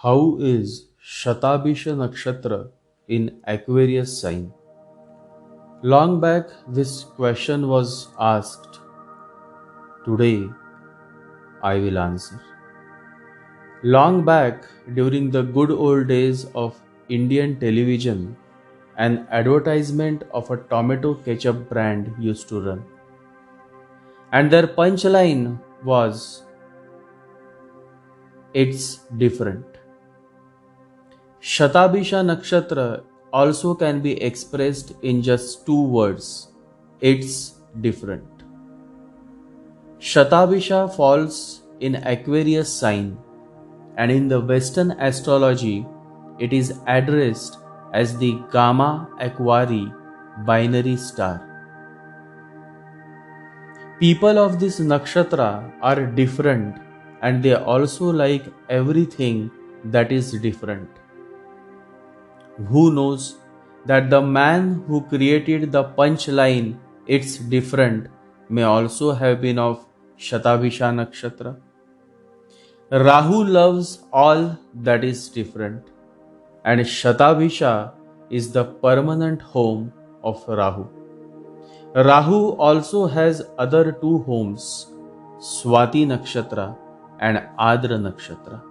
How is Shatabhisha Nakshatra in Aquarius sign? Long back, this question was asked. Today, I will answer. Long back, during the good old days of Indian television, an advertisement of a tomato ketchup brand used to run. And their punchline was, "It's different." Shatabhisha Nakshatra also can be expressed in just two words. It's different. Shatabhisha falls in Aquarius sign, and in the Western astrology it is addressed as the Gamma Aquarii binary star. People of this nakshatra are different, and they also like everything that is different. Who knows that the man who created the punchline "It's different" may also have been of Shatabhisha Nakshatra? Rahu loves all that is different, and Shatabhisha is the permanent home of Rahu. Rahu also has other two homes, Swati Nakshatra and Adra Nakshatra.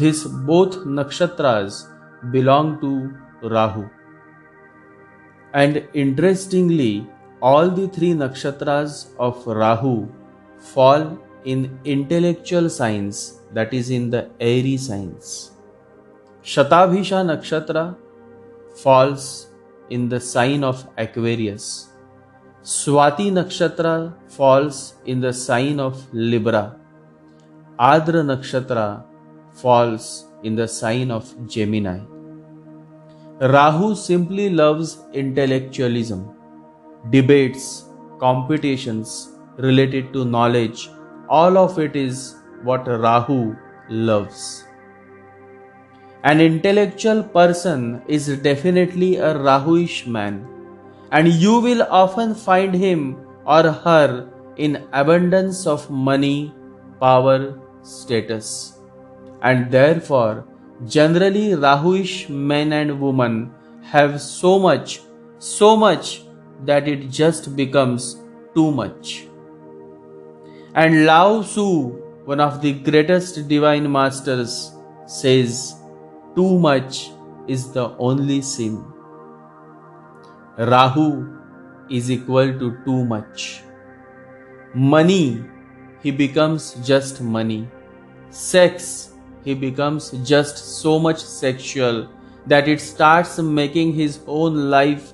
These both nakshatras belong to Rahu. And interestingly, all the three nakshatras of Rahu fall in intellectual signs, that is in the airy signs. Shatabhisha Nakshatra falls in the sign of Aquarius. Swati Nakshatra falls in the sign of Libra. Adra Nakshatra falls in the sign of Gemini. Rahu simply loves intellectualism, debates, competitions related to knowledge. All of it is what Rahu loves. An intellectual person is definitely a Rahuish man, and you will often find him or her in abundance of money, power, status. And therefore, generally Rahuish men and women have so much that it just becomes too much. And Lao Tzu, one of the greatest divine masters, says, "Too much is the only sin." Rahu is equal to too much. Money, he becomes just money. Sex, he becomes just so much sexual that it starts making his own life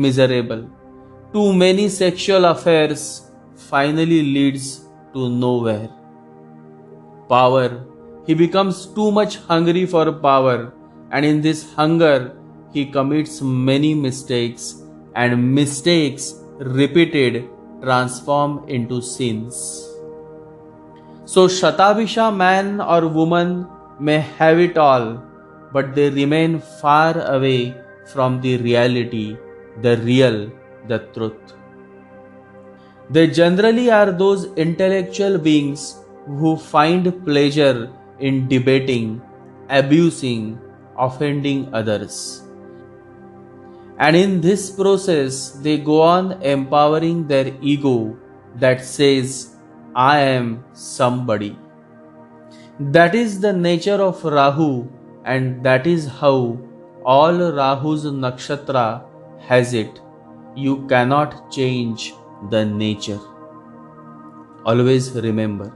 miserable. Too many sexual affairs finally leads to nowhere. Power, he becomes too much hungry for power, and in this hunger he commits many mistakes, and mistakes repeated transform into sins. So Shatabhisha man or woman may have it all, but they remain far away from the reality, the real, the truth. They generally are those intellectual beings who find pleasure in debating, abusing, offending others. And in this process, they go on empowering their ego that says, "I am somebody." That is the nature of Rahu, and that is how all Rahu's nakshatra has it. You cannot change the nature. Always remember,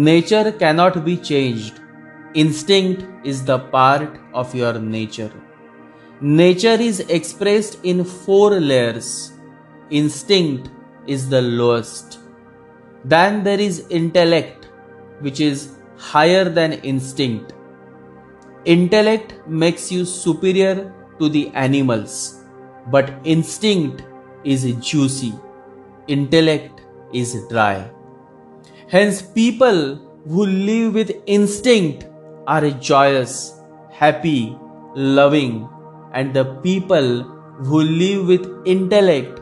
nature cannot be changed. Instinct is the part of your nature. Nature is expressed in 4 layers. Instinct is the lowest. Then there is intellect, which is higher than instinct. Intellect makes you superior to the animals, but instinct is juicy. Intellect is dry. Hence, people who live with instinct are joyous, happy, loving, and the people who live with intellect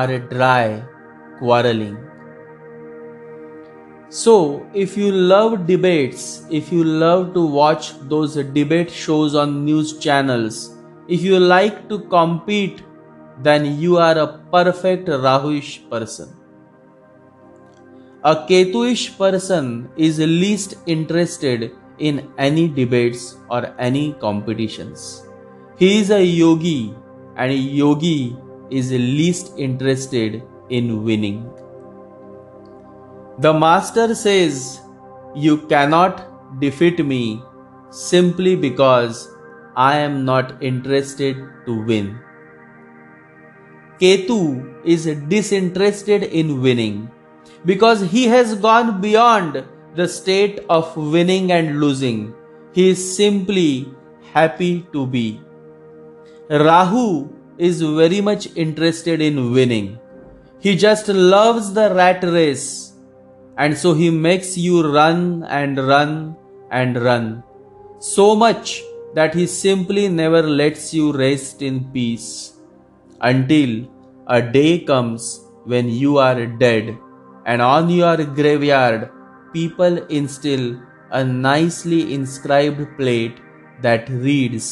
are dry, quarreling. So, if you love debates, if you love to watch those debate shows on news channels, if you like to compete, then you are a perfect Rahuish person. A Ketuish person is least interested in any debates or any competitions. He is a yogi, and a yogi is least interested in winning. The master says, "You cannot defeat me simply because I am not interested to win." Ketu is disinterested in winning because he has gone beyond the state of winning and losing. He is simply happy to be. Rahu is very much interested in winning. He just loves the rat race, and so he makes you run and run and run so much that he simply never lets you rest in peace until a day comes when you are dead, and on your graveyard people instill a nicely inscribed plate that reads,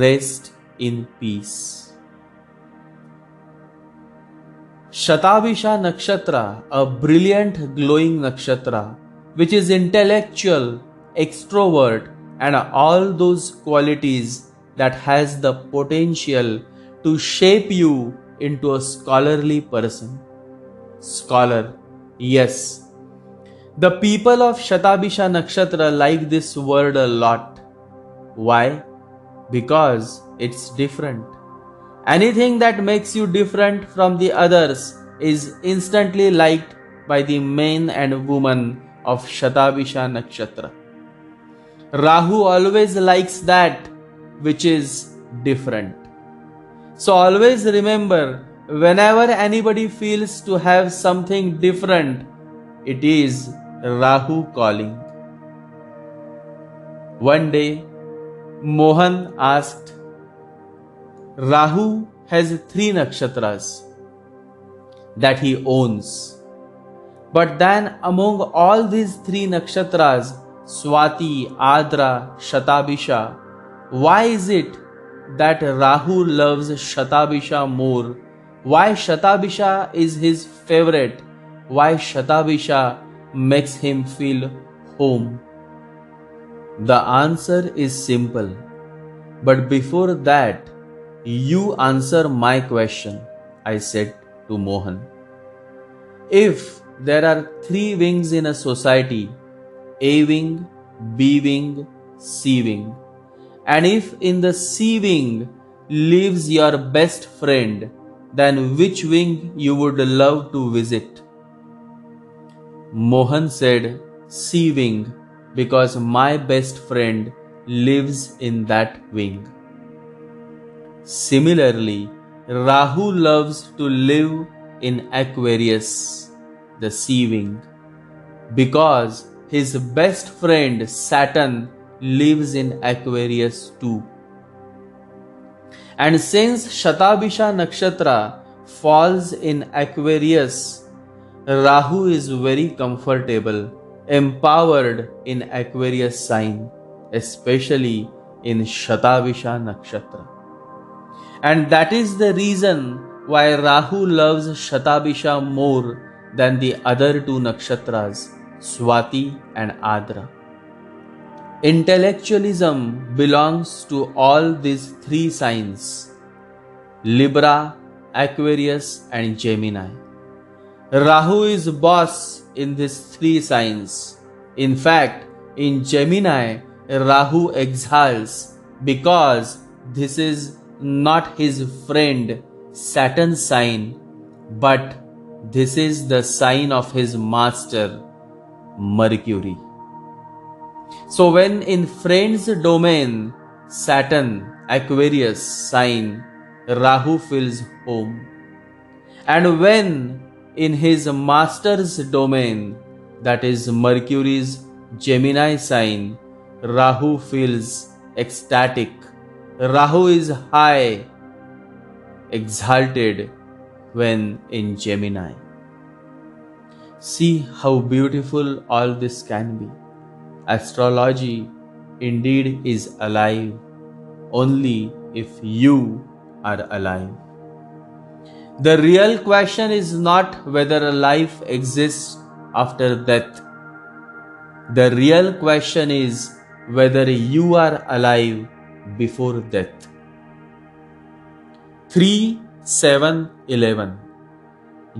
"Rest in peace." Shatabhisha Nakshatra, a brilliant glowing nakshatra, which is intellectual, extrovert, and all those qualities that has the potential to shape you into a scholarly person. Scholar, yes. The people of Shatabhisha Nakshatra like this word a lot. Why? Because it's different. Anything that makes you different from the others is instantly liked by the men and women of Shatabhisha Nakshatra. Rahu always likes that which is different. So always remember, whenever anybody feels to have something different, it is Rahu calling. One day, Mohan asked, Rahu has 3 nakshatras that he owns. But then among all these 3 nakshatras, Swati, Adra, Shatabhisha, why is it that Rahu loves Shatabhisha more? Why Shatabhisha is his favorite? Why Shatabhisha makes him feel home? The answer is simple. But before that, you answer my question, I said to Mohan. If there are 3 wings in a society, A wing, B wing, C wing, and if in the C wing lives your best friend, then which wing you would love to visit? Mohan said, C wing, because my best friend lives in that wing. Similarly, Rahu loves to live in Aquarius, the sea wing, because his best friend Saturn lives in Aquarius too. And since Shatabhisha Nakshatra falls in Aquarius, Rahu is very comfortable, empowered in Aquarius sign, especially in Shatabhisha Nakshatra. And that is the reason why Rahu loves Shatabhisha more than the other 2 nakshatras, Swati and Adra. Intellectualism belongs to all these 3 signs, Libra, Aquarius and Gemini. Rahu is boss in these 3 signs. In fact, in Gemini, Rahu exhales because this is not his friend Saturn's sign, but this is the sign of his master Mercury. So when in friend's domain, Saturn, Aquarius sign, Rahu feels home. And when in his master's domain, that is Mercury's Gemini sign, Rahu feels ecstatic. Rahu is high, exalted when in Gemini. See how beautiful all this can be. Astrology indeed is alive only if you are alive. The real question is not whether a life exists after death. The real question is whether you are alive before death. 3, 7, 11.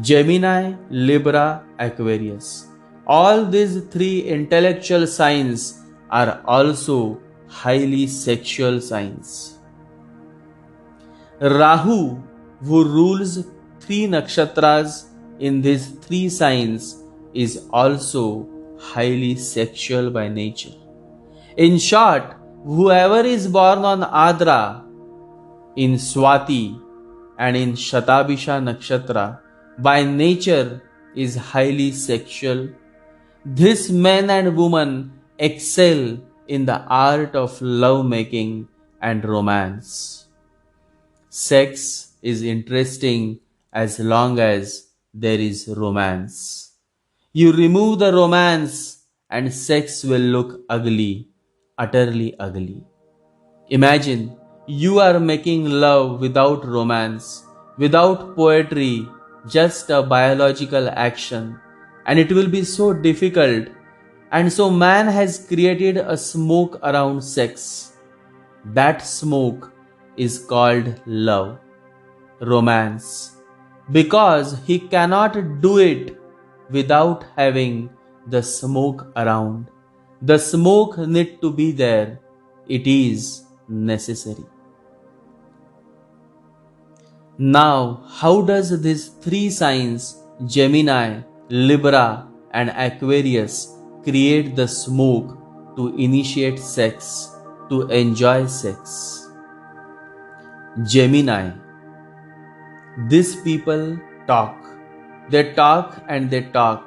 Gemini, Libra, Aquarius. All these three intellectual signs are also highly sexual signs. Rahu, who rules three nakshatras in these three signs, is also highly sexual by nature. In short, whoever is born on Adra, in Swati, and in Shatabhisha Nakshatra, by nature is highly sexual. This man and woman excel in the art of love making and romance. Sex is interesting as long as there is romance. You remove the romance and sex will look ugly, utterly ugly. Imagine you are making love without romance, without poetry, just a biological action, and it will be so difficult. And so man has created a smoke around sex. That smoke is called love, romance, because he cannot do it without having the smoke around. The smoke need to be there. It is necessary. Now, how does these three signs, Gemini, Libra, and Aquarius, create the smoke to initiate sex, to enjoy sex? Gemini. These people talk. They talk and they talk.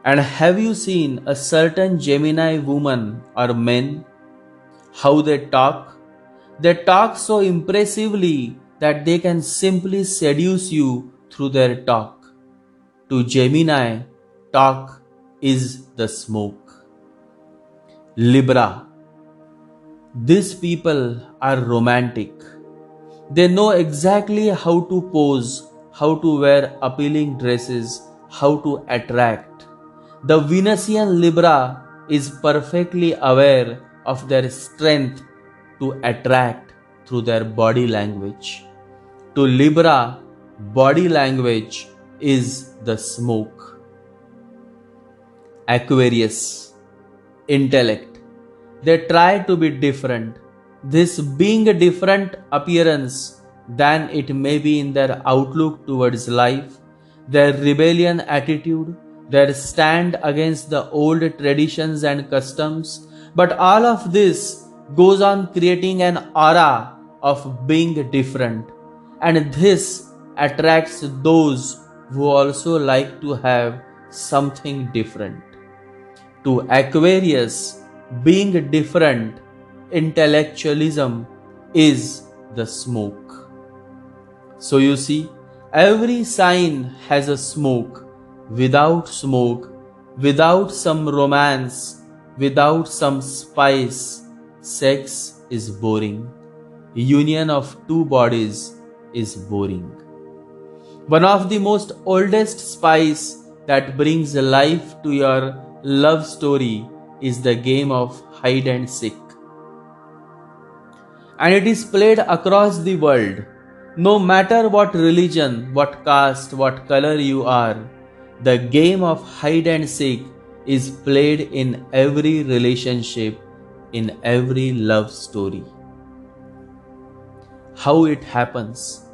And have you seen a certain Gemini woman or men? How they talk? They talk so impressively that they can simply seduce you through their talk. To Gemini, talk is the smoke. Libra. These people are romantic. They know exactly how to pose, how to wear appealing dresses, how to attract. The Venusian Libra is perfectly aware of their strength to attract through their body language. To Libra, body language is the smoke. Aquarius, intellect. They try to be different. This being a different appearance than it may be in their outlook towards life, their rebellion attitude, their stand against the old traditions and customs, but all of this goes on creating an aura of being different, and this attracts those who also like to have something different. To Aquarius, being different, intellectualism is the smoke. So you see, every sign has a smoke. Without smoke, without some romance, without some spice, sex is boring. Union of two bodies is boring. One of the most oldest spice that brings life to your love story is the game of hide and seek. And it is played across the world. No matter what religion, what caste, what color you are, the game of hide and seek is played in every relationship, in every love story. How it happens?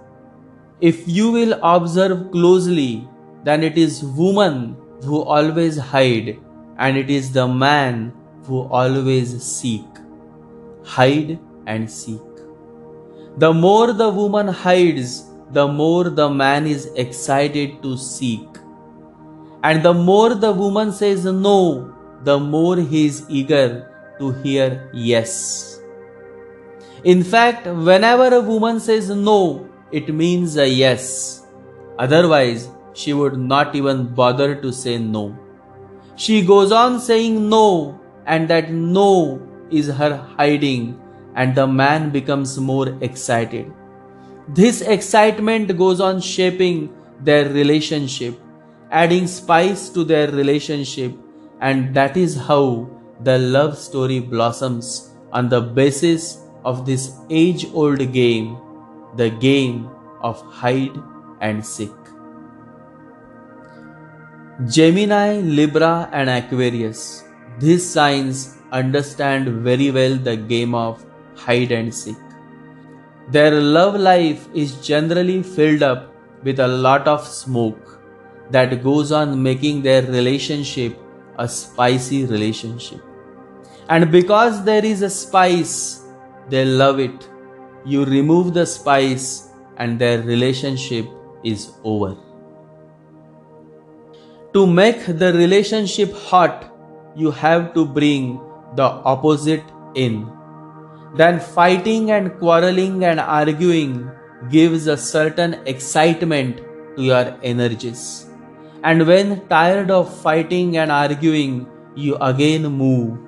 If you will observe closely, then it is woman who always hide and it is the man who always seek. Hide and seek. The more the woman hides, the more the man is excited to seek. And the more the woman says no, the more he is eager to hear yes. In fact, whenever a woman says no, it means a yes. Otherwise, she would not even bother to say no. She goes on saying no, and that no is her hiding, and the man becomes more excited. This excitement goes on shaping their relationship, adding spice to their relationship, and that is how the love story blossoms on the basis of this age old game, the game of hide and seek. Gemini, Libra, and Aquarius. These signs understand very well the game of hide and seek. Their love life is generally filled up with a lot of smoke that goes on making their relationship a spicy relationship. And because there is a spice, they love it. You remove the spice and their relationship is over. To make the relationship hot, you have to bring the opposite in. Then fighting and quarreling and arguing gives a certain excitement to your energies. And when tired of fighting and arguing, you again move.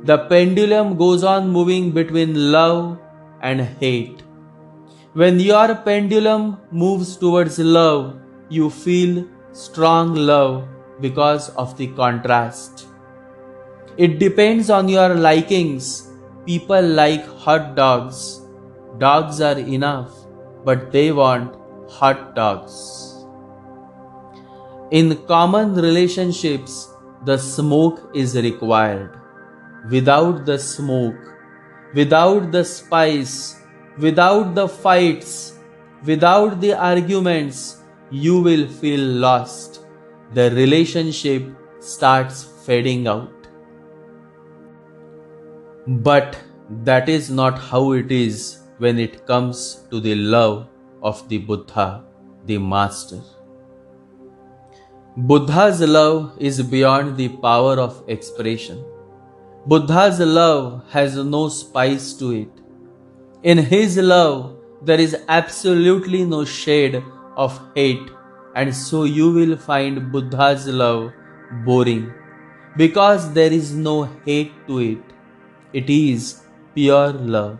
The pendulum goes on moving between love and hate. When your pendulum moves towards love, you feel strong love because of the contrast. It depends on your likings. People like hot dogs. Dogs are enough, but they want hot dogs. In common relationships, the smoke is required. Without the smoke, without the spice, without the fights, without the arguments, you will feel lost. The relationship starts fading out. But that is not how it is when it comes to the love of the Buddha, the Master. Buddha's love is beyond the power of expression. Buddha's love has no spice to it. In his love, there is absolutely no shade of hate, and so you will find Buddha's love boring because there is no hate to it. It is pure love,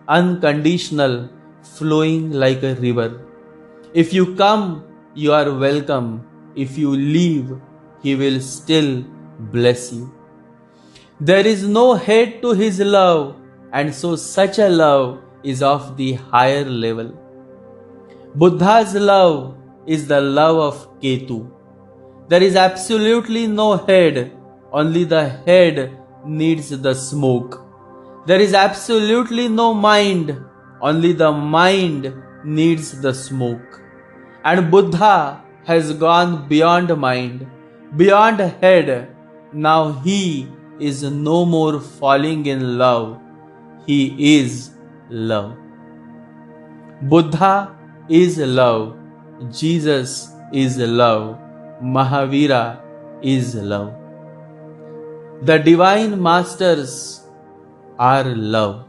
unconditional, flowing like a river. If you come, you are welcome. If you leave, he will still bless you. There is no hate to his love, and so such a love is of the higher level. Buddha's love is the love of Ketu. There is absolutely no head, only the head needs the smoke. There is absolutely no mind, only the mind needs the smoke. And Buddha has gone beyond mind, beyond head. Now he is no more falling in love. He is love. Buddha is love. Jesus is love. Mahavira is love. The divine masters are love.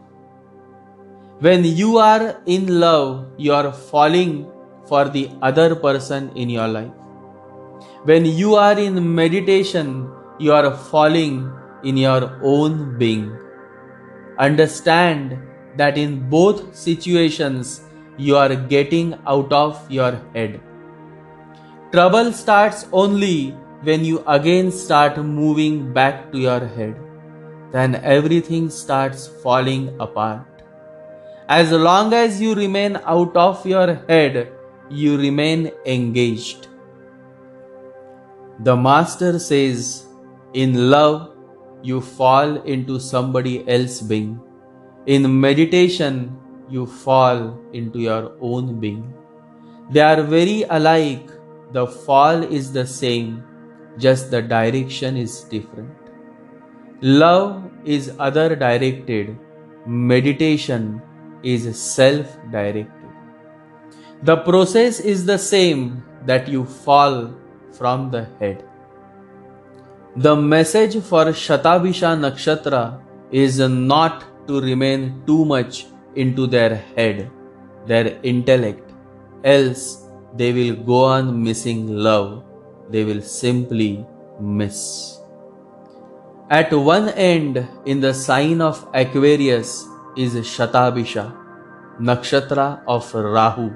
When you are in love, you are falling for the other person in your life. When you are in meditation, you are falling in your own being. Understand that in both situations, you are getting out of your head. Trouble starts only when you again start moving back to your head. Then everything starts falling apart. As long as you remain out of your head, you remain engaged. The Master says, in love, you fall into somebody else's being. In meditation, you fall into your own being. They are very alike. The fall is the same, just the direction is different. Love is other directed. Meditation is self-directed. The process is the same, that you fall from the head. The message for Shatabhisha Nakshatra is not to remain too much into their head, their intellect, else they will go on missing love. They will simply miss. At one end in the sign of Aquarius is Shatabhisha, Nakshatra of Rahu,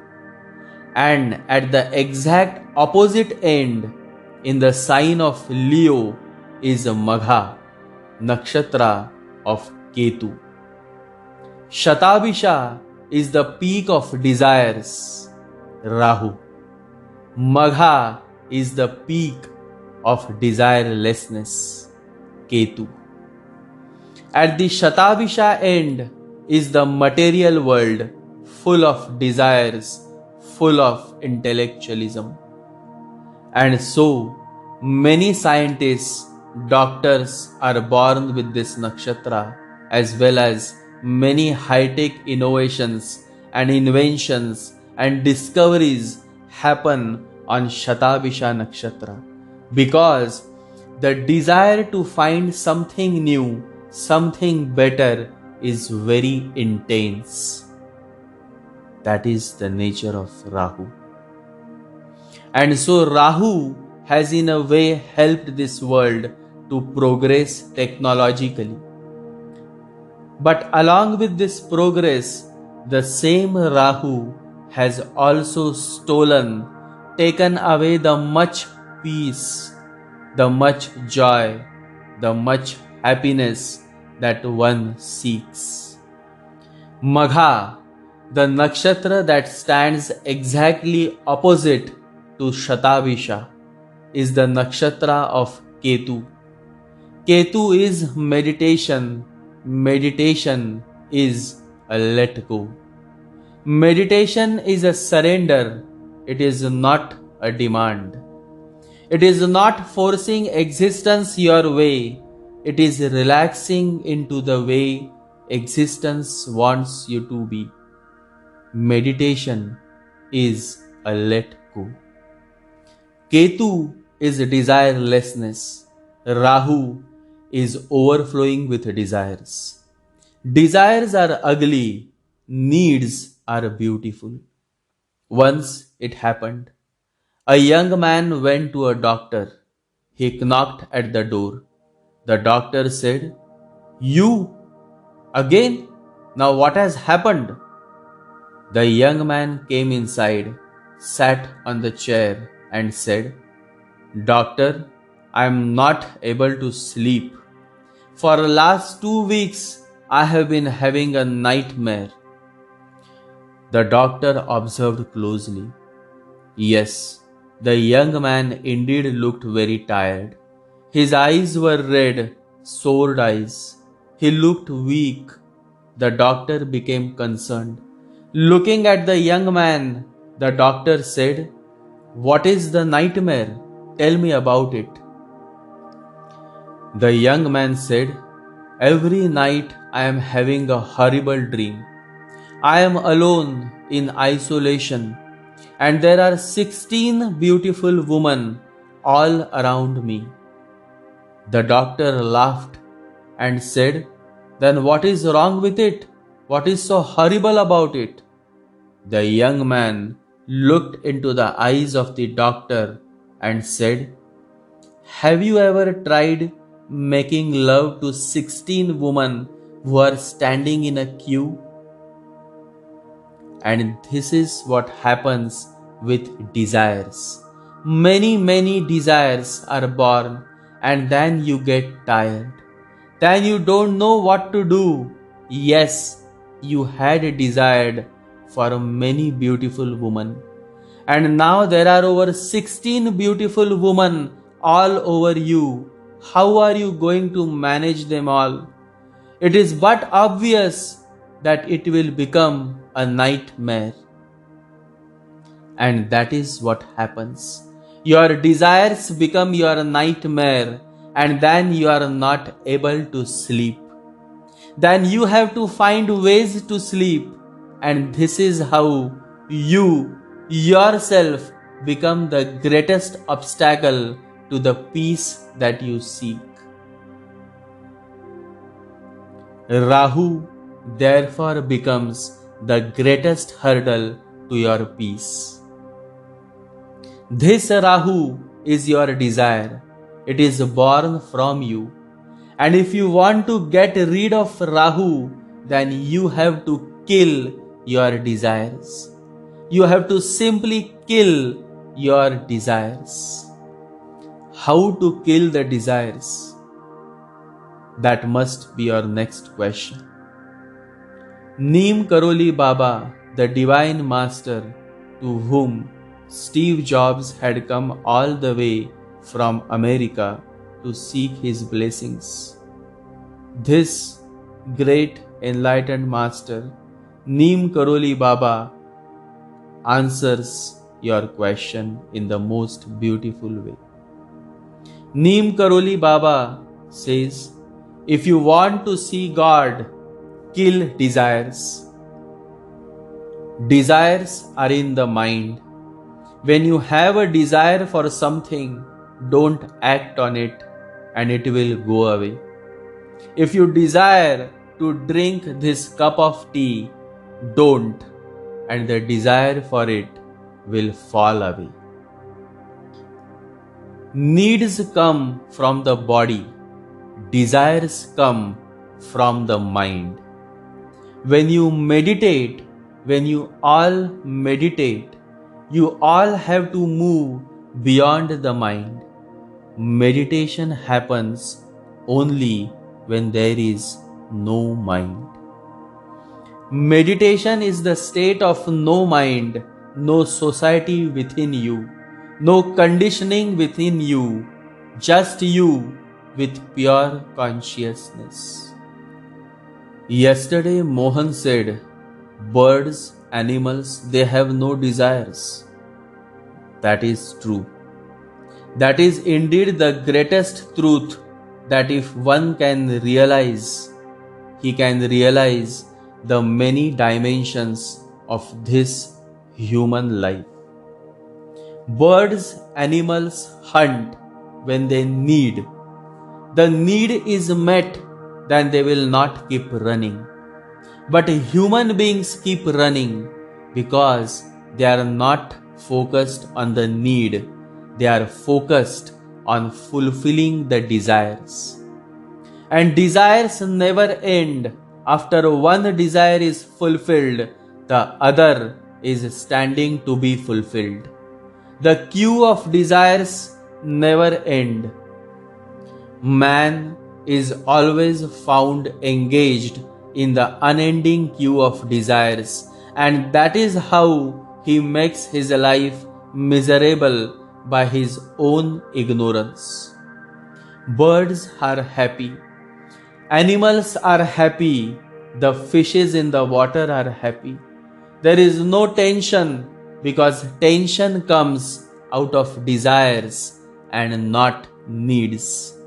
and at the exact opposite end in the sign of Leo is Magha, Nakshatra of Ketu. Shatabhisha is the peak of desires, Rahu. Magha is the peak of desirelessness, Ketu. At the Shatabhisha end is the material world, full of desires, full of intellectualism. And so, many scientists, doctors are born with this nakshatra, as well as many high-tech innovations and inventions and discoveries happen on Shatabhisha Nakshatra, because the desire to find something new, something better is very intense. That is the nature of Rahu. And so Rahu has in a way helped this world to progress technologically. But along with this progress, the same Rahu has also stolen, taken away the much peace, the much joy, the much happiness that one seeks. Magha, the nakshatra that stands exactly opposite to Shatabhisha, is the nakshatra of Ketu. Ketu is meditation. Meditation is a let go. Meditation is a surrender. It is not a demand. It is not forcing existence your way. It is relaxing into the way existence wants you to be. Meditation is a let go. Ketu is desirelessness. Rahu is overflowing with desires. Desires are ugly. Needs are beautiful. Once it happened. A young man went to a doctor. He knocked at the door. The doctor said, "You again? Now what has happened?" The young man came inside, sat on the chair and said, "Doctor, I am not able to sleep. For the last 2 weeks, I have been having a nightmare." The doctor observed closely. Yes, the young man indeed looked very tired. His eyes were red, sore eyes. He looked weak. The doctor became concerned. Looking at the young man, the doctor said, "What is the nightmare? Tell me about it." The young man said, "Every night I am having a horrible dream. I am alone in isolation, and there are 16 beautiful women all around me." The doctor laughed and said, "Then what is wrong with it? What is so horrible about it?" The young man looked into the eyes of the doctor and said, "Have you ever tried making love to 16 women who are standing in a queue?" And this is what happens with desires. Many desires are born, and then you get tired. Then you don't know what to do. Yes, you had desired for many beautiful women, and now there are over 16 beautiful women all over you. How are you going to manage them all? It is but obvious that it will become a nightmare. And that is what happens. Your desires become your nightmare, and then you are not able to sleep. Then you have to find ways to sleep, and this is how you yourself become the greatest obstacle to the peace that you seek. Rahu therefore becomes the greatest hurdle to your peace. This Rahu is your desire. It is born from you. And if you want to get rid of Rahu, then you have to kill your desires. You have to simply kill your desires. How to kill the desires? That must be your next question. Neem Karoli Baba, the divine master to whom Steve Jobs had come all the way from America to seek his blessings. This great enlightened master, Neem Karoli Baba, answers your question in the most beautiful way. Neem Karoli Baba says, if you want to see God, kill desires. Desires are in the mind. When you have a desire for something, don't act on it and it will go away. If you desire to drink this cup of tea, don't, and the desire for it will fall away. Needs come from the body, desires come from the mind. When you meditate, when you all meditate, you all have to move beyond the mind. Meditation happens only when there is no mind. Meditation is the state of no mind, no society within you, no conditioning within you, just you with pure consciousness. Yesterday Mohan said, birds, animals, they have no desires. That is true. That is indeed the greatest truth, that if one can realize, he can realize the many dimensions of this human life. Birds, animals hunt when they need. The need is met, then they will not keep running. But human beings keep running because they are not focused on the need. They are focused on fulfilling the desires. And desires never end. After one desire is fulfilled, the other is standing to be fulfilled. The queue of desires never end. Man is always found engaged in the unending queue of desires, and that is how he makes his life miserable by his own ignorance. Birds are happy. Animals are happy. The fishes in the water are happy. There is no tension because tension comes out of desires and not needs.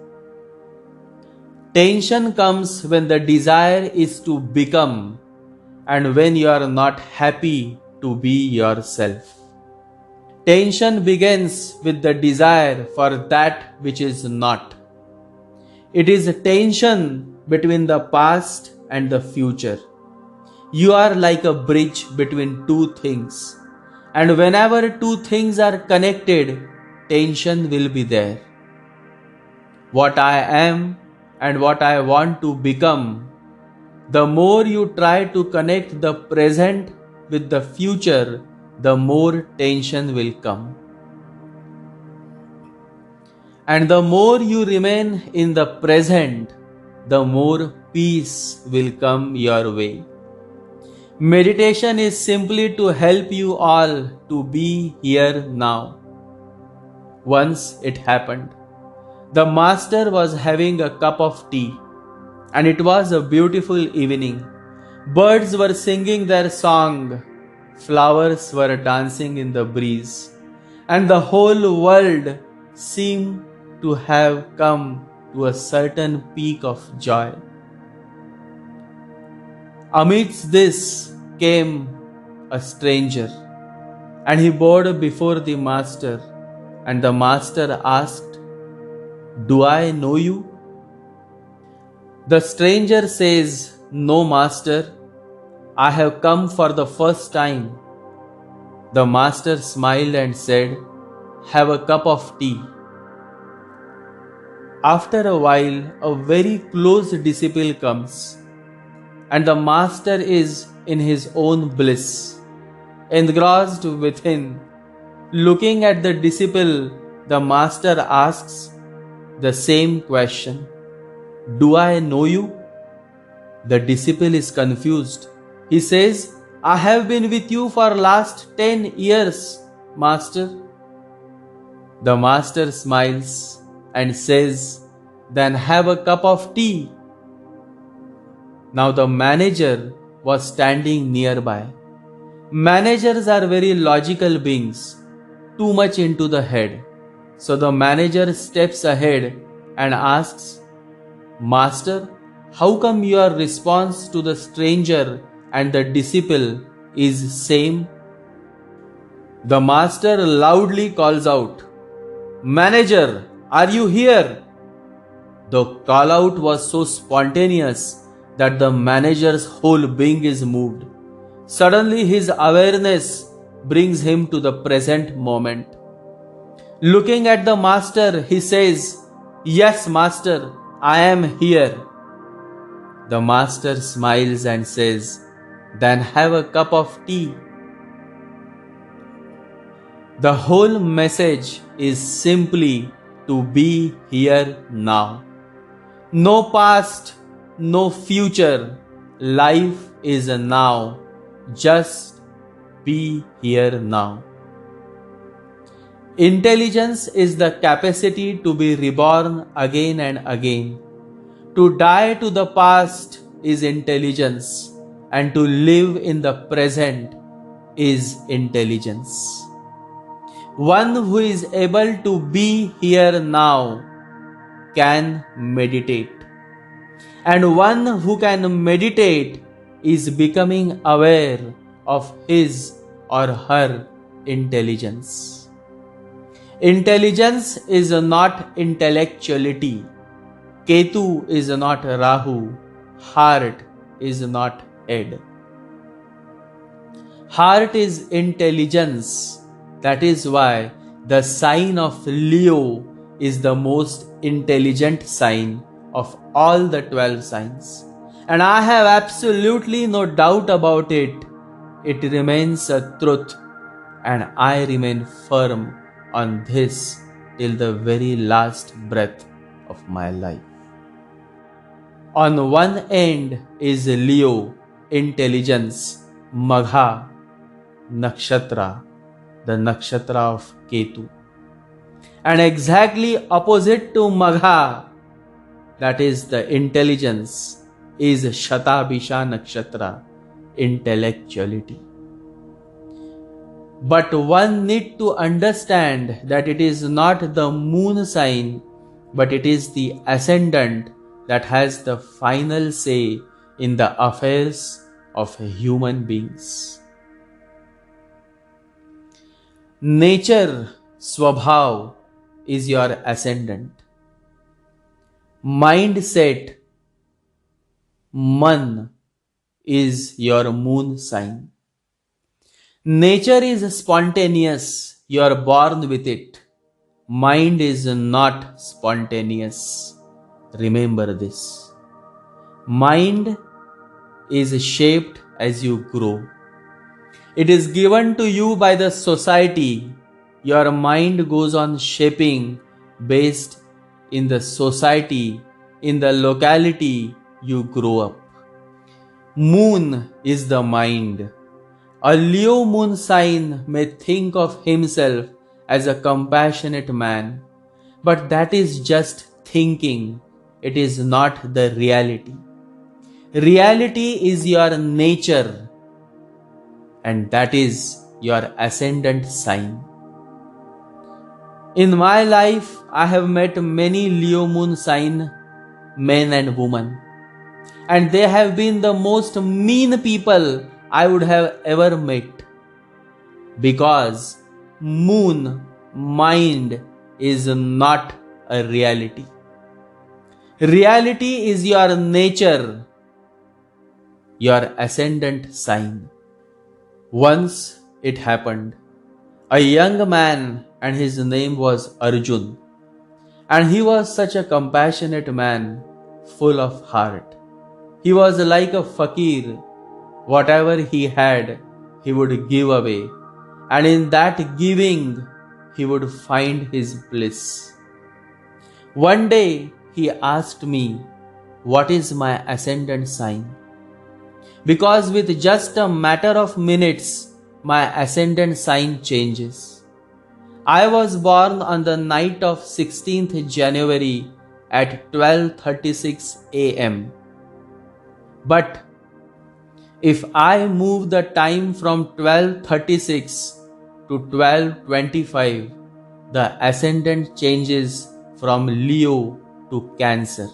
Tension comes when the desire is to become and when you are not happy to be yourself. Tension begins with the desire for that which is not. It is a tension between the past and the future. You are like a bridge between two things, and whenever two things are connected, tension will be there. What I am and what I want to become, the more you try to connect the present with the future, the more tension will come. And the more you remain in the present, the more peace will come your way. Meditation is simply to help you all to be here now. Once it happened. The master was having a cup of tea, and it was a beautiful evening. Birds were singing their song, flowers were dancing in the breeze, and the whole world seemed to have come to a certain peak of joy. Amidst this came a stranger, and he bowed before the master, and the master asked, "Do I know you?" The stranger says, "No, master, I have come for the first time." The master smiled and said, have a cup of tea. After a while, a very close disciple comes, and the master is in his own bliss, engrossed within. Looking at the disciple, the master asks the same question, "Do I know you?" The disciple is confused. He says, "I have been with you for last 10 years, master." The master smiles and says, "Then have a cup of tea." Now the manager was standing nearby. Managers are very logical beings, too much into the head. So the manager steps ahead and asks, "Master, how come your response to the stranger and the disciple is same?" The master loudly calls out, "Manager, are you here?" The call out was so spontaneous that the manager's whole being is moved. Suddenly his awareness brings him to the present moment. Looking at the master, he says, "Yes, master, I am here." The master smiles and says, "Then have a cup of tea." The whole message is simply to be here now. No past, no future. Life is now. Just be here now. Intelligence is the capacity to be reborn again and again. To die to the past is intelligence, and to live in the present is intelligence. One who is able to be here now can meditate. And one who can meditate is becoming aware of his or her intelligence. Intelligence is not intellectuality. Ketu is not Rahu. Heart is not head. Heart is intelligence. That is why the sign of Leo is the most intelligent sign of all the 12 signs. And I have absolutely no doubt about it. It remains a truth, and I remain firm on this till the very last breath of my life. On one end is Leo, intelligence, Magha, Nakshatra, the Nakshatra of Ketu. And exactly opposite to Magha, that is the intelligence, is Shatabhisha Nakshatra, intellectuality. But one need to understand that it is not the moon sign, but it is the ascendant that has the final say in the affairs of human beings. Nature, Swabhav, is your ascendant. Mindset, Man, is your moon sign. Nature is spontaneous, you are born with it. Mind is not spontaneous. Remember this. Mind is shaped as you grow. It is given to you by the society. Your mind goes on shaping based in the society, in the locality you grow up. Moon is the mind. A Leo moon sign may think of himself as a compassionate man, but that is just thinking. It is not the reality. Reality is your nature, and that is your ascendant sign. In my life, I have met many Leo moon sign men and women, and they have been the most mean people I would have ever met, because moon, mind, is not a reality. Reality is your nature, your ascendant sign. Once it happened, a young man and his name was Arjun. And he was such a compassionate man, full of heart. He was like a fakir. Whatever he had, he would give away, and in that giving, he would find his bliss. One day, he asked me, "What is my ascendant sign?" Because with just a matter of minutes, my ascendant sign changes. I was born on the night of 16th January at 12:36 am. But if I move the time from 12:36 to 12:25, the ascendant changes from Leo to Cancer.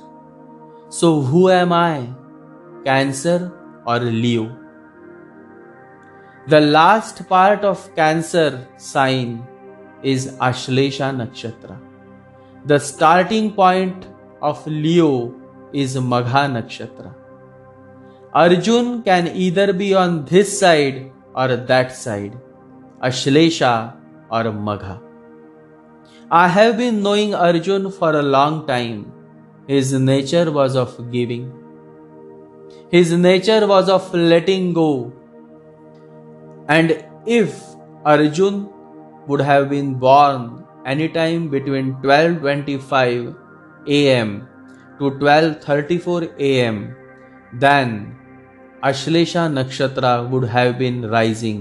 So who am I? Cancer or Leo? The last part of Cancer sign is Ashlesha Nakshatra. The starting point of Leo is Magha Nakshatra. Arjun can either be on this side or that side, Ashlesha or Magha. I have been knowing Arjun for a long time. His nature was of giving. His nature was of letting go. And if Arjun would have been born anytime between 12:25 am to 12:34 am, then Ashlesha Nakshatra would have been rising,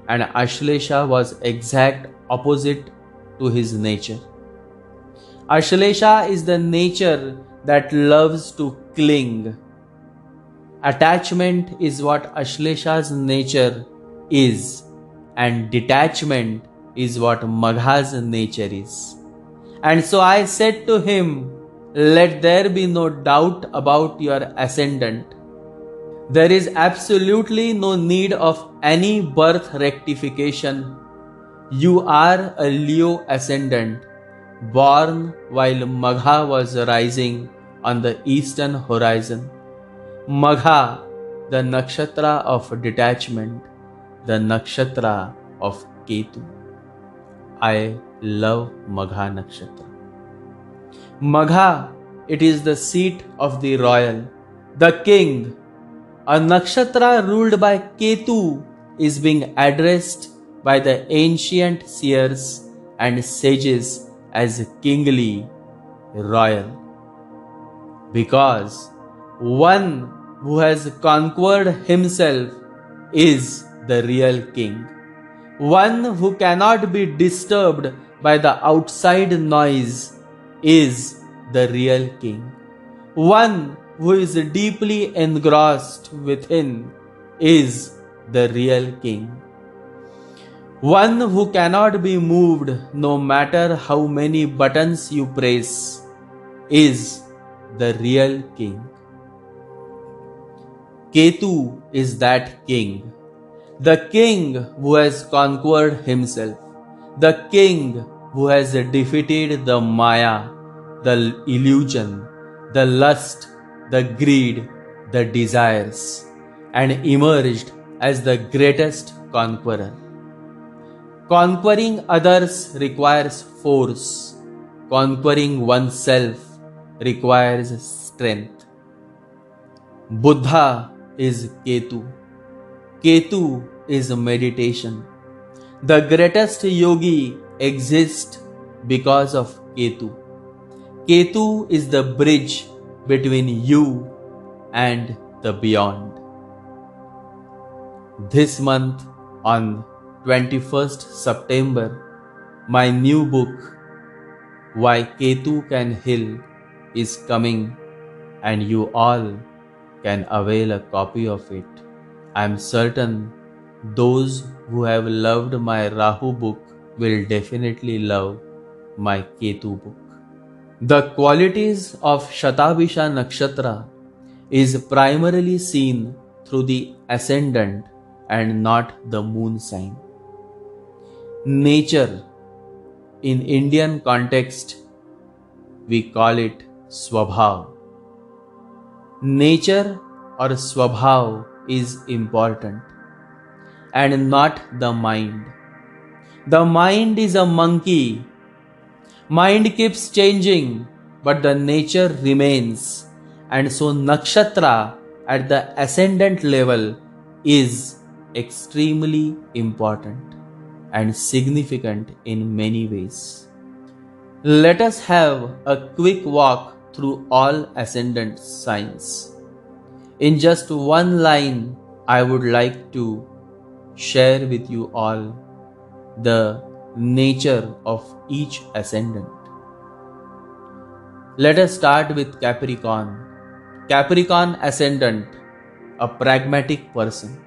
and Ashlesha was exact opposite to his nature. Ashlesha is the nature that loves to cling. Attachment is what Ashlesha's nature is, and detachment is what Magha's nature is. And so I said to him, "Let there be no doubt about your ascendant. There is absolutely no need of any birth rectification. You are a Leo ascendant, born while Magha was rising on the eastern horizon. Magha, the nakshatra of detachment, the nakshatra of Ketu." I love Magha nakshatra. Magha, it is the seat of the royal, the king. A nakshatra ruled by Ketu is being addressed by the ancient seers and sages as kingly, royal. Because one who has conquered himself is the real king. One who cannot be disturbed by the outside noise is the real king. One who is deeply engrossed within is the real king. One who cannot be moved no matter how many buttons you press is the real king. Ketu is that king. The king who has conquered himself. The king who has defeated the Maya, the illusion, the lust, the greed, the desires, and emerged as the greatest conqueror. Conquering others requires force. Conquering oneself requires strength. Buddha is Ketu. Ketu is meditation. The greatest yogi exists because of Ketu. Ketu is the bridge between you and the beyond. This month, on 21st September, my new book, Why Ketu Can Heal, is coming, and you all can avail a copy of it. I am certain those who have loved my Rahu book will definitely love my Ketu book. The qualities of Shatabhisha Nakshatra is primarily seen through the ascendant and not the moon sign. Nature, in Indian context, we call it Swabhav. Nature or Swabhav is important and not the mind. The mind is a monkey. Mind keeps changing, but the nature remains. And so, nakshatra at the ascendant level is extremely important and significant in many ways. Let us have a quick walk through all ascendant signs. In just one line, I would like to share with you all the nature of each ascendant. Let us start with Capricorn. Capricorn ascendant, a pragmatic person.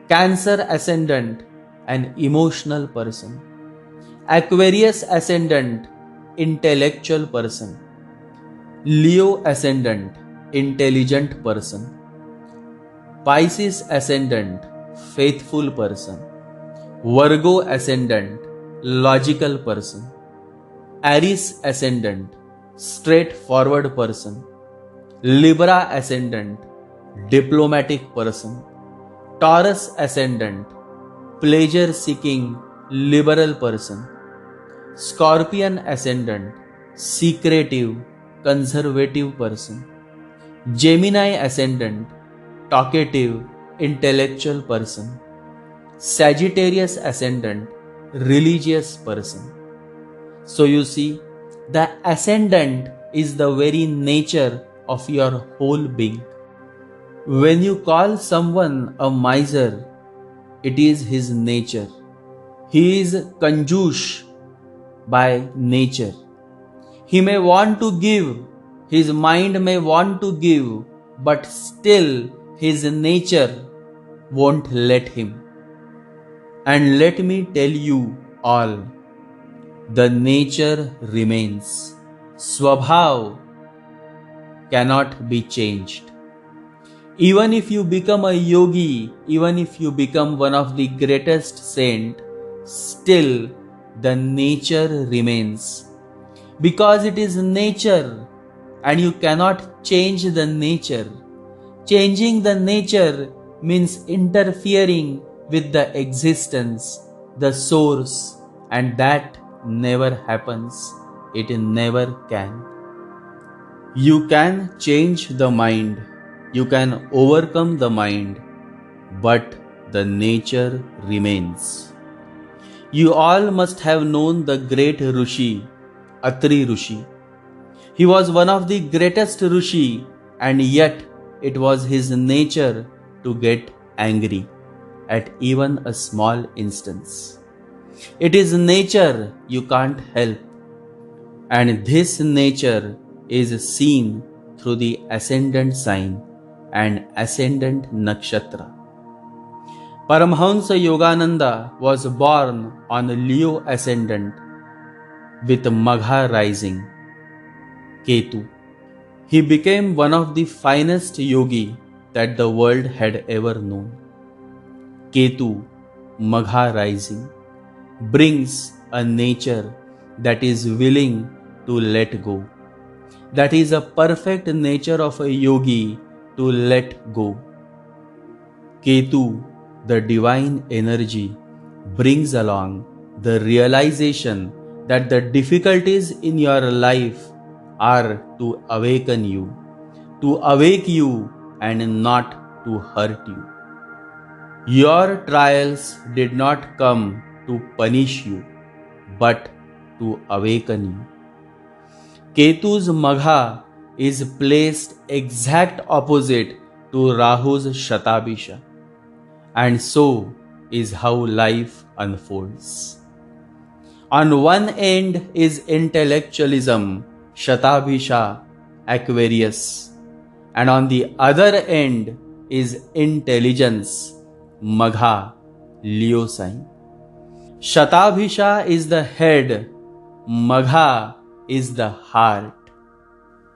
Cancer ascendant, an emotional person. Aquarius ascendant, intellectual person. Leo ascendant, intelligent person. Pisces ascendant, faithful person. Virgo ascendant, logical person. Aries ascendant, straightforward person. Libra ascendant, diplomatic person. Taurus ascendant, pleasure seeking, liberal person. Scorpion ascendant, secretive, conservative person. Gemini ascendant, talkative, intellectual person. Sagittarius ascendant, religious person. So you see, the ascendant is the very nature of your whole being. When you call someone a miser, it is his nature. He is conjuice by nature. He may want to give, his mind may want to give, but still his nature won't let him. And let me tell you all, the nature remains. Swabhav cannot be changed. Even if you become a yogi, even if you become one of the greatest saint, still the nature remains. Because it is nature and you cannot change the nature. Changing the nature means interfering with the existence, the source, and that never happens. It never can. You can change the mind, you can overcome the mind, but the nature remains. You all must have known the great Rishi, Atri Rishi. He was one of the greatest Rishi, and yet it was his nature to get angry at even a small instance. It is nature, you can't help. And this nature is seen through the ascendant sign and ascendant nakshatra. Paramhansa Yogananda was born on Leo ascendant with Magha rising, Ketu. He became one of the finest yogi that the world had ever known. Ketu, Magha rising, brings a nature that is willing to let go. That is a perfect nature of a yogi, to let go. Ketu, the divine energy, brings along the realization that the difficulties in your life are to awaken you, to awake you and not to hurt you. Your trials did not come to punish you, but to awaken you. Ketu's Magha is placed exact opposite to Rahu's Shatabhisha. And so is how life unfolds. On one end is intellectualism, Shatabhisha, Aquarius, and on the other end is intelligence, Magha, Leo sign. Shatabhisha is the head, Magha is the heart.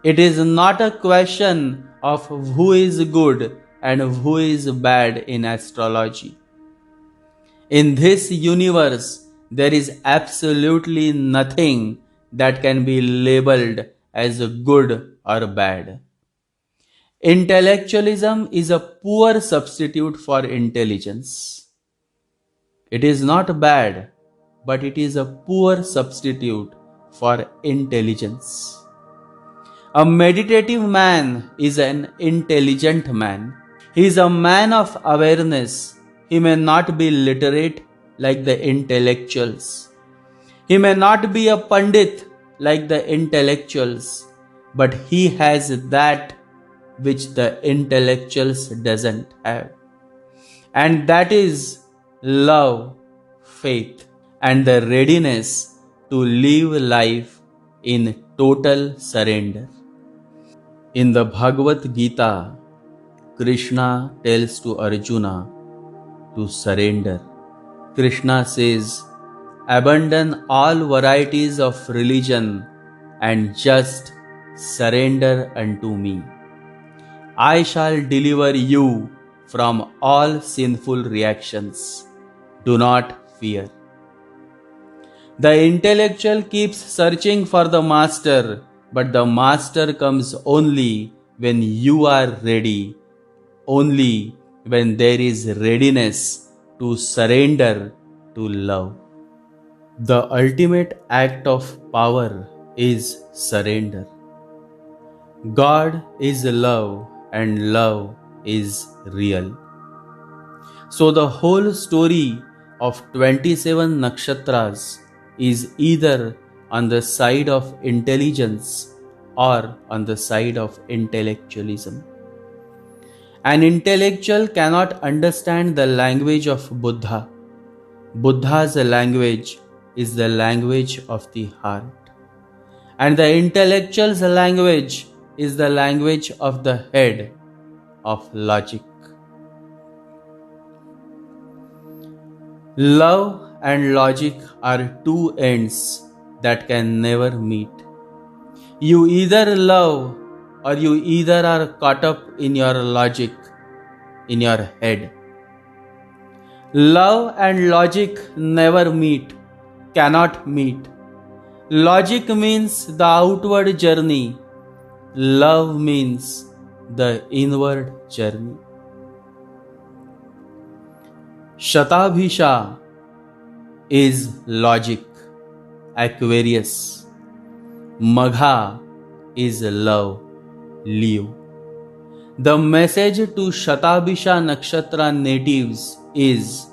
It is not a question of who is good and who is bad in astrology. In this universe, there is absolutely nothing that can be labeled as good or bad. Intellectualism is a poor substitute for intelligence. It is not bad, but it is a poor substitute for intelligence. A meditative man is an intelligent man. He is a man of awareness. He may not be literate like the intellectuals. He may not be a pandit like the intellectuals, but he has that which the intellectuals doesn't have. And that is love, faith, and the readiness to live life in total surrender. In the Bhagavad Gita, Krishna tells to Arjuna to surrender. Krishna says, abandon all varieties of religion and just surrender unto me. I shall deliver you from all sinful reactions. Do not fear. The intellectual keeps searching for the master, but the master comes only when you are ready, only when there is readiness to surrender to love. The ultimate act of power is surrender. God is love and love is real. So the whole story of 27 nakshatras is either on the side of intelligence or on the side of intellectualism. An intellectual cannot understand the language of Buddha. Buddha's language is the language of the heart. And the intellectual's language is the language of the head, of logic. Love and logic are two ends that can never meet. You either love or you either are caught up in your logic, in your head. Love and logic never meet, cannot meet. Logic means the outward journey. Love means the inward journey. Shatabhisha is logic, Aquarius. Magha is love, Leo. The message to Shatabhisha Nakshatra natives is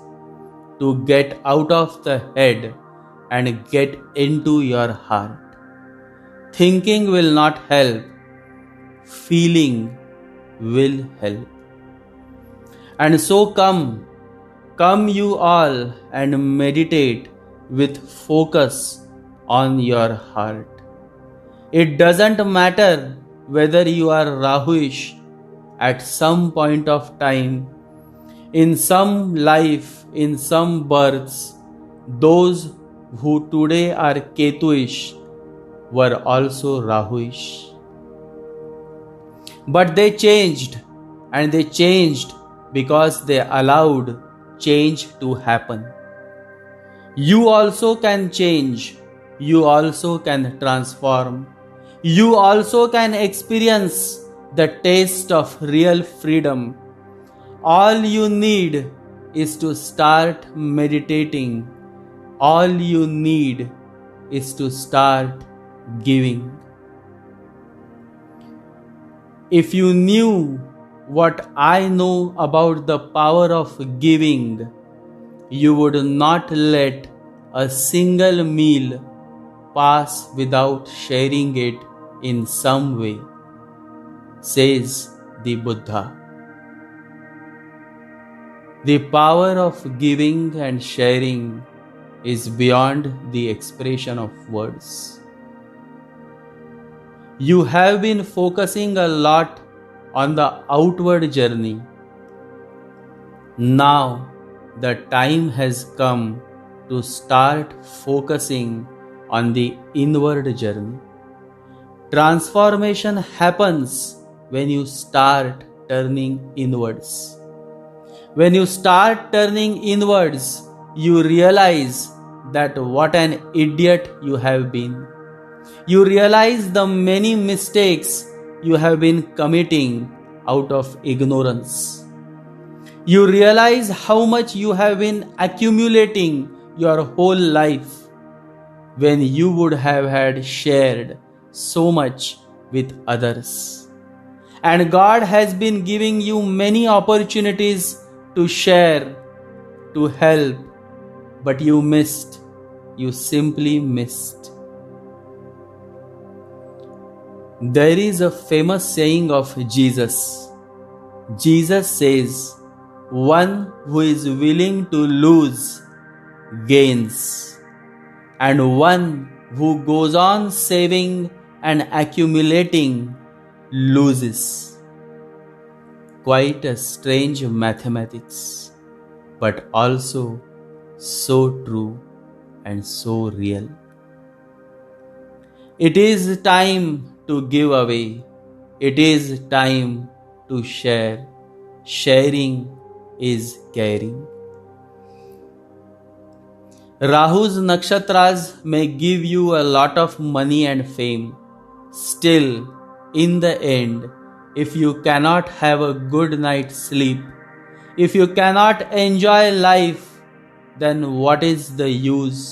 to get out of the head and get into your heart. Thinking will not help, feeling will help. And so come you all and meditate with focus on your heart. It doesn't matter whether you are Rahuish at some point of time, in some life, in some births. Those who today are Ketuish were also Rahuish. But they changed, and they changed because they allowed change to happen. You also can change. You also can transform. You also can experience the taste of real freedom. All you need is to start meditating. All you need is to start giving. If you knew what I know about the power of giving, you would not let a single meal pass without sharing it in some way, says the Buddha. The power of giving and sharing is beyond the expression of words. You have been focusing a lot on the outward journey. Now the time has come to start focusing on the inward journey. Transformation happens when you start turning inwards. When you start turning inwards, you realize that what an idiot you have been. You realize the many mistakes you have been committing out of ignorance. You realize how much you have been accumulating your whole life when you would have had shared so much with others. And God has been giving you many opportunities to share, to help, but you missed. You simply missed. There is a famous saying of Jesus. Jesus says, "One who is willing to lose gains, and one who goes on saving and accumulating loses." Quite a strange mathematics, but also so true and so real. It is time to give away. It is time to share. Sharing is caring. Rahu's nakshatras may give you a lot of money and fame. Still, in the end, if you cannot have a good night's sleep, if you cannot enjoy life, then what is the use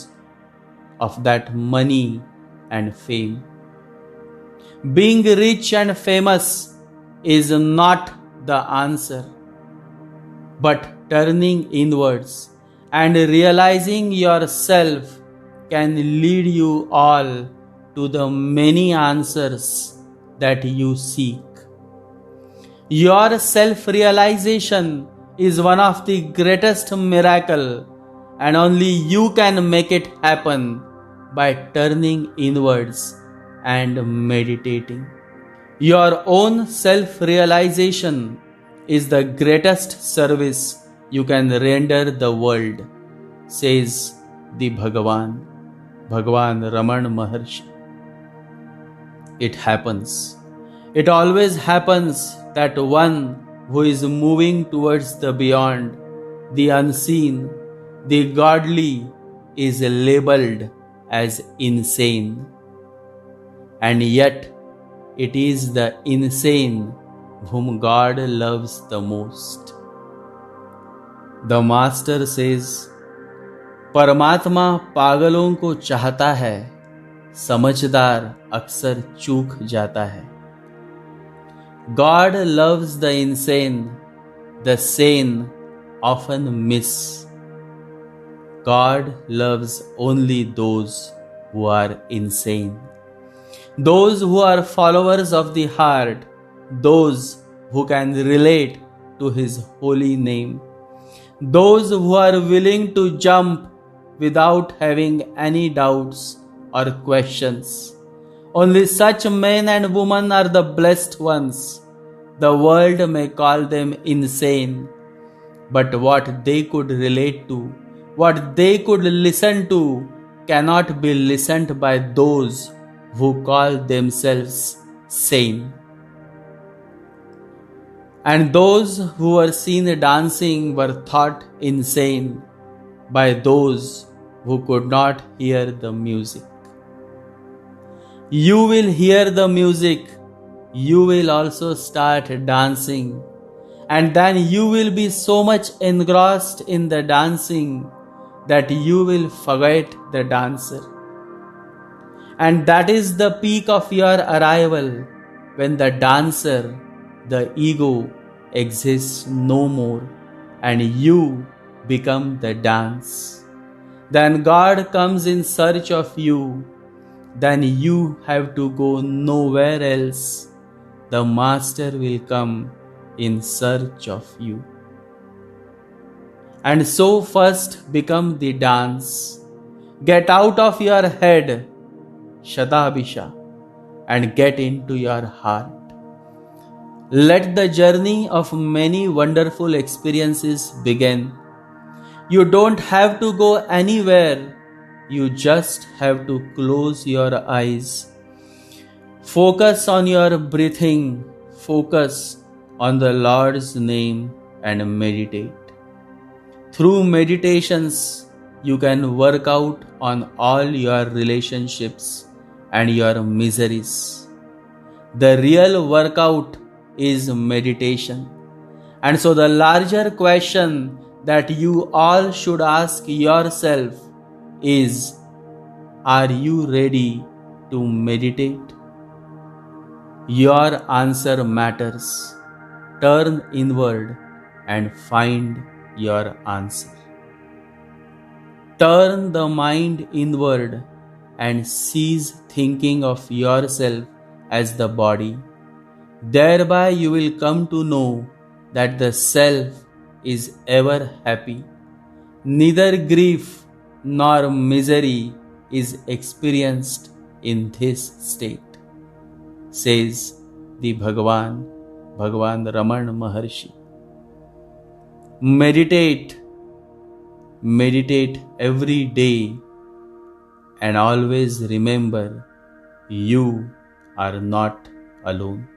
of that money and fame? Being rich and famous is not the answer, but turning inwards and realizing yourself can lead you all to the many answers that you seek. Your self-realization is one of the greatest miracles, and only you can make it happen by turning inwards and meditating. Your own self-realization is the greatest service you can render the world, says the Bhagavan Raman Maharshi. It happens. It always happens that one who is moving towards the beyond, the unseen, the godly, is labeled as insane. And yet, it is the insane whom God loves the most. The Master says, परमात्मा पागलों को चाहता है, समझदार अक्सर चूक जाता है. God loves the insane, the sane often miss. God loves only those who are insane. Those who are followers of the heart, those who can relate to His holy name, those who are willing to jump without having any doubts or questions. Only such men and women are the blessed ones. The world may call them insane, but what they could relate to, what they could listen to, cannot be listened by those who call themselves sane. And those who were seen dancing were thought insane by those who could not hear the music. You will hear the music, you will also start dancing, and then you will be so much engrossed in the dancing that you will forget the dancer. And that is the peak of your arrival, when the dancer, the ego, exists no more and you become the dance. Then God comes in search of you. Then you have to go nowhere else. The Master will come in search of you. And so first become the dance. Get out of your head, Shatabhisha, and get into your heart. Let the journey of many wonderful experiences begin. You don't have to go anywhere. You just have to close your eyes. Focus on your breathing. Focus on the Lord's name and meditate. Through meditations, you can work out on all your relationships and your miseries. The real workout is meditation. And so the larger question that you all should ask yourself is, are you ready to meditate? Your answer matters. Turn inward and find your answer. Turn the mind inward and cease thinking of yourself as the body. Thereby you will come to know that the self is ever happy. Neither grief nor misery is experienced in this state, says the Bhagwan Raman Maharshi. Meditate every day and always remember you are not alone.